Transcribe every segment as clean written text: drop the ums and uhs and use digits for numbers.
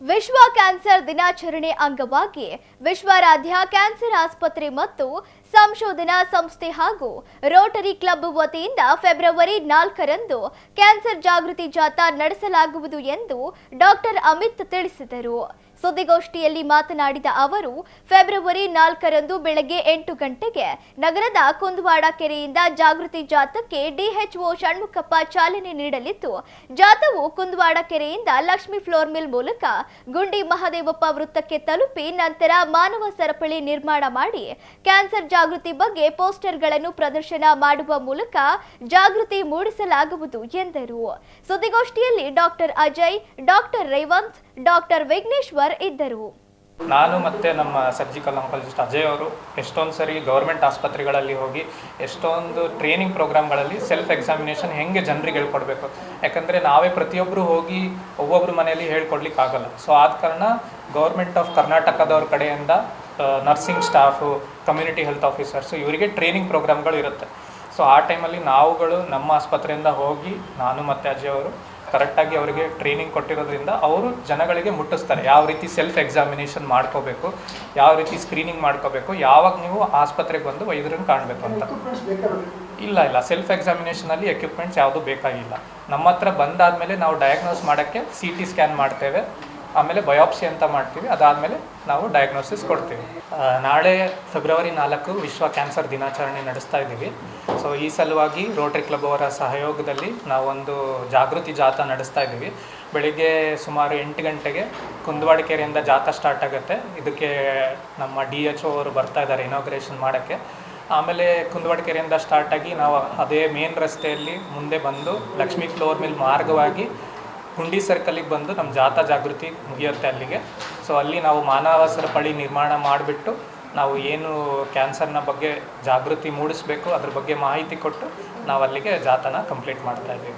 ವಿಶ್ವ ಕ್ಯಾನ್ಸರ್ ದಿನಾಚರಣೆ ಅಂಗವಾಗಿ ವಿಶ್ವಾರಾಧ್ಯ ಕ್ಯಾನ್ಸರ್ ಆಸ್ಪತ್ರೆ ಮತ್ತು ಸಂಶೋಧನಾ ಸಂಸ್ಥೆ ಹಾಗೂ ರೋಟರಿ ಕ್ಲಬ್ ವತಿಯಿಂದ ಫೆಬ್ರವರಿ 4ರಂದು ಕ್ಯಾನ್ಸರ್ ಜಾಗೃತಿ ಜಾಥಾ ನಡೆಸಲಾಗುವುದು ಎಂದು ಡಾಕ್ಟರ್ ಅಮಿತ್ ತಿಳಿಸಿದರು. ಸುದ್ದಿಗೋಷ್ಠಿಯಲ್ಲಿ ಮಾತನಾಡಿದ ಅವರು, ಫೆಬ್ರವರಿ 4ರಂದು ಬೆಳಗ್ಗೆ 8 ಗಂಟೆಗೆ ನಗರದ ಕುಂದವಾಡ ಕೆರೆಯಿಂದ ಜಾಗೃತಿ ಜಾಥಾಕ್ಕೆ ಡಿಎಚ್ಒ ಷಣ್ಮುಖಪ್ಪ ಚಾಲನೆ ನೀಡಲಿದ್ದು, ಜಾಥಾವು ಕುಂದವಾಡ ಕೆರೆಯಿಂದ ಲಕ್ಷ್ಮೀ ಫ್ಲೋರ್ ಮಿಲ್ ಮೂಲಕ ಗುಂಡಿ ಮಹದೇವಪ್ಪ ವೃತ್ತಕ್ಕೆ ತಲುಪಿ ನಂತರ ಮಾನವ ಸರಪಳಿ ನಿರ್ಮಾಣ ಮಾಡಿ ಕ್ಯಾನ್ಸರ್ ಜಾಗೃತಿ ಬಗ್ಗೆ ಪೋಸ್ಟರ್ಗಳನ್ನು ಪ್ರದರ್ಶನ ಮಾಡುವ ಮೂಲಕ ಜಾಗೃತಿ ಮೂಡಿಸಲಾಗುವುದು ಎಂದರು. ಸುದ್ದಿಗೋಷ್ಠಿಯಲ್ಲಿ doctor Ajay, doctor Revanth, doctor Vigneshwar ಇದ್ದರು. ನಾನು ಮತ್ತು ನಮ್ಮ ಸರ್ಜಿಕಲ್ ಆಂಕಾಲಜಿಸ್ಟ್ ಅಜಯ್ ಅವರು ಎಷ್ಟೊಂದು ಸರಿ ಗೌರ್ಮೆಂಟ್ ಆಸ್ಪತ್ರೆಗಳಲ್ಲಿ ಹೋಗಿ ಎಷ್ಟೊಂದು ಟ್ರೈನಿಂಗ್ ಪ್ರೋಗ್ರಾಮ್ಗಳಲ್ಲಿ ಸೆಲ್ಫ್ ಎಕ್ಸಾಮಿನೇಷನ್ ಹೆಂಗೆ ಜನರಿಗೆ ಹೇಳ್ಕೊಡ್ಬೇಕು, ಯಾಕಂದರೆ ನಾವೇ ಪ್ರತಿಯೊಬ್ಬರು ಹೋಗಿ ಒಬ್ಬೊಬ್ಬರು ಮನೆಯಲ್ಲಿ ಹೇಳ್ಕೊಡ್ಲಿಕ್ಕಾಗಲ್ಲ. ಸೊ ಆದ ಕಾರಣ ಗೌರ್ಮೆಂಟ್ ಆಫ್ ಕರ್ನಾಟಕದವ್ರ ಕಡೆಯಿಂದ nursing staff, community health officers ಇವರಿಗೆ ಟ್ರೈನಿಂಗ್ ಪ್ರೋಗ್ರಾಮ್ಗಳು ಇರುತ್ತೆ. ಸೊ ಆ ಟೈಮಲ್ಲಿ ನಾವುಗಳು ನಮ್ಮ ಆಸ್ಪತ್ರೆಯಿಂದ ಹೋಗಿ ನಾನು ಮತ್ತು ಅಜಯ್ ಅವರು ಕರೆಕ್ಟಾಗಿ ಅವರಿಗೆ ಟ್ರೈನಿಂಗ್ ಕೊಟ್ಟಿರೋದ್ರಿಂದ ಅವರು ಜನಗಳಿಗೆ ಮುಟ್ಟಿಸ್ತಾರೆ ಯಾವ ರೀತಿ ಸೆಲ್ಫ್ ಎಕ್ಸಾಮಿನೇಷನ್ ಮಾಡ್ಕೋಬೇಕು, ಯಾವ ರೀತಿ ಸ್ಕ್ರೀನಿಂಗ್ ಮಾಡ್ಕೋಬೇಕು, ಯಾವಾಗ ನೀವು ಆಸ್ಪತ್ರೆಗೆ ಬಂದು ವೈದ್ಯರನ್ನು ಕಾಣಬೇಕು ಅಂತ. ಇಲ್ಲ ಸೆಲ್ಫ್ ಎಕ್ಸಾಮಿನೇಷನಲ್ಲಿ ಎಕ್ವಿಪ್ಮೆಂಟ್ಸ್ ಯಾವುದೂ ಬೇಕಾಗಿಲ್ಲ. ನಮ್ಮ ಹತ್ರ ಬಂದಾದಮೇಲೆ ನಾವು ಡಯಾಗ್ನೋಸ್ ಮಾಡೋಕ್ಕೆ CT ಸ್ಕ್ಯಾನ್ ಮಾಡ್ತೇವೆ, ಆಮೇಲೆ ಬಯೋಪ್ಸಿ ಅಂತ ಮಾಡ್ತೀವಿ, ಅದಾದಮೇಲೆ ನಾವು ಡಯಾಗ್ನೋಸಿಸ್ ಕೊಡ್ತೀವಿ. ನಾಳೆ ಫೆಬ್ರವರಿ 4 ವಿಶ್ವ ಕ್ಯಾನ್ಸರ್ ದಿನಾಚರಣೆ ನಡೆಸ್ತಾ ಇದ್ದೀವಿ. ಸೊ ಈ ಸಲುವಾಗಿ ರೋಟರಿ ಕ್ಲಬ್ ಅವರ ಸಹಯೋಗದಲ್ಲಿ ನಾವೊಂದು ಜಾಗೃತಿ ಜಾಥಾ ನಡೆಸ್ತಾ ಇದ್ದೀವಿ. ಬೆಳಿಗ್ಗೆ ಸುಮಾರು 8 ಗಂಟೆಗೆ ಕುಂದವಾಡ ಕೆರೆಯಿಂದ ಜಾಥಾ ಸ್ಟಾರ್ಟ್ ಆಗುತ್ತೆ. ಇದಕ್ಕೆ ನಮ್ಮ DHO ಅವರು ಬರ್ತಾ ಇದ್ದಾರೆ ಇನಾಗ್ರೇಷನ್ ಮಾಡೋಕ್ಕೆ. ಆಮೇಲೆ ಕುಂದವಾಡ ಕೆರೆಯಿಂದ ಸ್ಟಾರ್ಟಾಗಿ ನಾವು ಅದೇ ಮೇನ್ ರಸ್ತೆಯಲ್ಲಿ ಮುಂದೆ ಬಂದು ಲಕ್ಷ್ಮೀ ಫ್ಲೋರ್ ಮಿಲ್ ಮಾರ್ಗವಾಗಿ ಗುಂಡಿ ಸರ್ಕಲಿಗೆ ಬಂದು ನಮ್ಮ ಜಾಥಾ ಜಾಗೃತಿ ಮುಗಿಯುತ್ತೆ ಅಲ್ಲಿಗೆ. ಸೊ ಅಲ್ಲಿ ನಾವು ಮಾನವ ಸರಪಳಿ ನಿರ್ಮಾಣ ಮಾಡಿಬಿಟ್ಟು ನಾವು ಏನು ಕ್ಯಾನ್ಸರ್ನ ಬಗ್ಗೆ ಜಾಗೃತಿ ಮೂಡಿಸಬೇಕು ಅದ್ರ ಬಗ್ಗೆ ಮಾಹಿತಿ ಕೊಟ್ಟು ನಾವು ಅಲ್ಲಿಗೆ ಜಾಥಾನ ಕಂಪ್ಲೀಟ್ ಮಾಡ್ತಾ ಇದ್ದೀವಿ.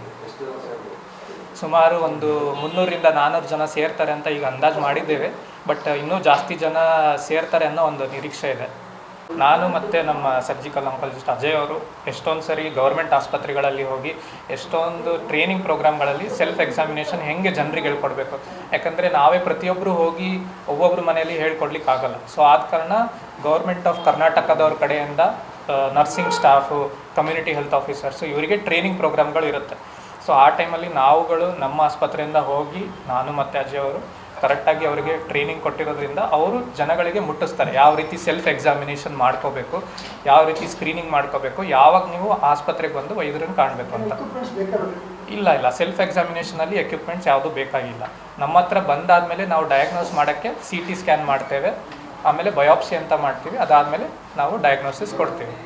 ಸುಮಾರು ಒಂದು 300ರಿಂದ 400 ಜನ ಸೇರ್ತಾರೆ ಅಂತ ಈಗ ಅಂದಾಜು ಮಾಡಿದ್ದೇವೆ. ಬಟ್ ಇನ್ನೂ ಜಾಸ್ತಿ ಜನ ಸೇರ್ತಾರೆ ಅನ್ನೋ ಒಂದು ನಿರೀಕ್ಷೆ ಇದೆ. ನಾನು ಮತ್ತು ನಮ್ಮ ಸರ್ಜಿಕಲ್ ಆಂಕಾಲಜಿಸ್ಟ್ ಅಜಯ್ ಅವರು ಎಷ್ಟೊಂದು ಸರಿ ಗೌರ್ಮೆಂಟ್ ಆಸ್ಪತ್ರೆಗಳಲ್ಲಿ ಹೋಗಿ ಎಷ್ಟೊಂದು ಟ್ರೈನಿಂಗ್ ಪ್ರೋಗ್ರಾಮ್ಗಳಲ್ಲಿ ಸೆಲ್ಫ್ ಎಕ್ಸಾಮಿನೇಷನ್ ಹೆಂಗೆ ಜನರಿಗೆ ಹೇಳ್ಕೊಡ್ಬೇಕು, ಯಾಕಂದರೆ ನಾವೇ ಪ್ರತಿಯೊಬ್ಬರು ಹೋಗಿ ಒಬ್ಬೊಬ್ಬರು ಮನೆಯಲ್ಲಿ ಹೇಳ್ಕೊಡ್ಲಿಕ್ಕಾಗಲ್ಲ. ಸೊ ಆದ ಕಾರಣ ಗೌರ್ಮೆಂಟ್ ಆಫ್ ಕರ್ನಾಟಕದವ್ರ ಕಡೆಯಿಂದ nursing staff, community health officers ಇವರಿಗೆ ಟ್ರೈನಿಂಗ್ ಪ್ರೋಗ್ರಾಮ್ಗಳು ಇರುತ್ತೆ. ಸೊ ಆ ಟೈಮಲ್ಲಿ ನಾವುಗಳು ನಮ್ಮ ಆಸ್ಪತ್ರೆಯಿಂದ ಹೋಗಿ ನಾನು ಮತ್ತು ಅಜಯ್ ಅವರು ಕರೆಕ್ಟಾಗಿ ಅವರಿಗೆ ಟ್ರೈನಿಂಗ್ ಕೊಟ್ಟಿರೋದ್ರಿಂದ ಅವರು ಜನಗಳಿಗೆ ಮುಟ್ಟಿಸ್ತಾರೆ ಯಾವ ರೀತಿ ಸೆಲ್ಫ್ ಎಕ್ಸಾಮಿನೇಷನ್ ಮಾಡ್ಕೋಬೇಕು, ಯಾವ ರೀತಿ ಸ್ಕ್ರೀನಿಂಗ್ ಮಾಡ್ಕೋಬೇಕು, ಯಾವಾಗ ನೀವು ಆಸ್ಪತ್ರೆಗೆ ಬಂದು ವೈದ್ಯರನ್ನು ಕಾಣಬೇಕು ಅಂತ. ಇಲ್ಲ ಸೆಲ್ಫ್ ಎಕ್ಸಾಮಿನೇಷನಲ್ಲಿ ಎಕ್ವಿಪ್ಮೆಂಟ್ಸ್ ಯಾವುದೂ ಬೇಕಾಗಿಲ್ಲ. ನಮ್ಮ ಹತ್ರ ಬಂದಾದಮೇಲೆ ನಾವು ಡಯಾಗ್ನೋಸ್ ಮಾಡೋಕ್ಕೆ CT ಸ್ಕ್ಯಾನ್ ಮಾಡ್ತೇವೆ, ಆಮೇಲೆ ಬಯೋಪ್ಸಿ ಅಂತ ಮಾಡ್ತೀವಿ, ಅದಾದಮೇಲೆ ನಾವು ಡಯಾಗ್ನೋಸಿಸ್ ಕೊಡ್ತೀವಿ.